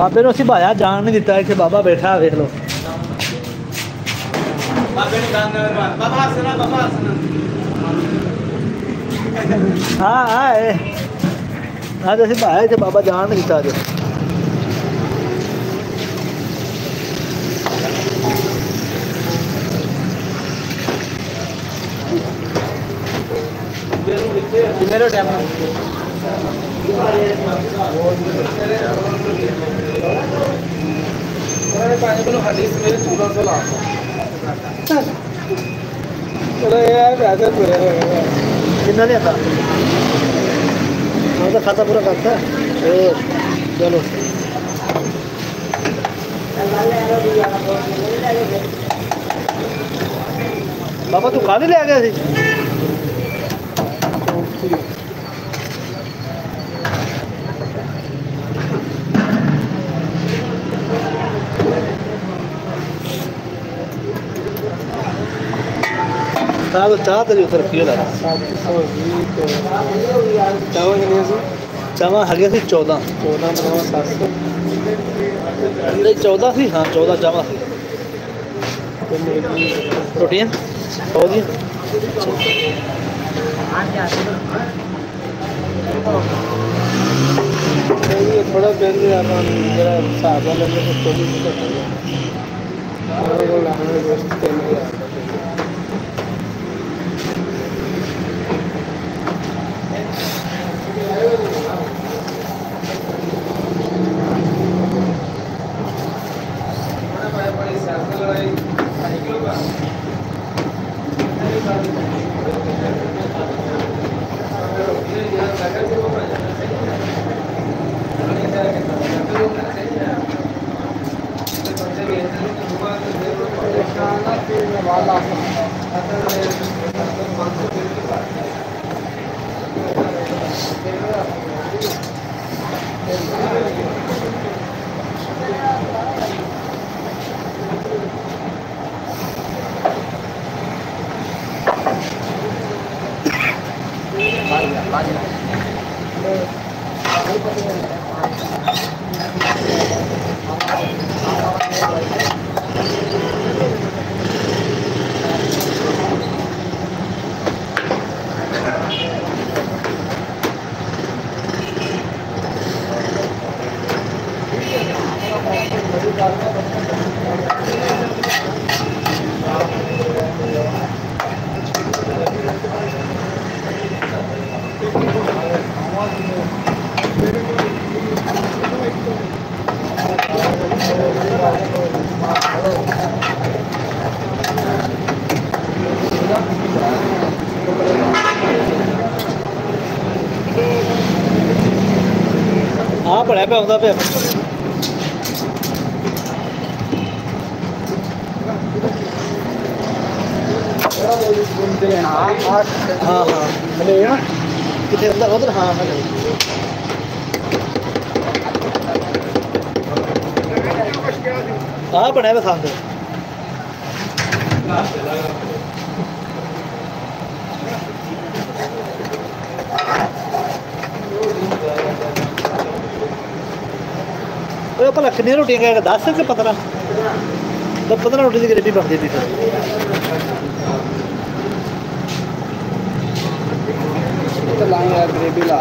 बाबे ने उसी भाया जान नहीं दिता कि बाबा बैठा देख लो। हाँ हाँ हाँ जैसे भाया थे बाबा जान नहीं दिता जो मेरे टाइम कितना नहीं आता तो खाता पूरा करता चलो बाबा तू खाने ले आ गया थी तो चाह तेरी उतर रखी है चावा है 14 नहीं 14 थी हाँ 14 चावा थी रोटियाँ हो गई थोड़ा जरा सादा लगे तो हाँ पढ़ा पे होता पे हाँ हाँ कितने उधर हाँ हाँ पढ़ा पे साथ भला कितनी रोटियां 10 के 15 रोटी की ग्रेवी बनती थी फिर तो ला यार ग्रेवी ला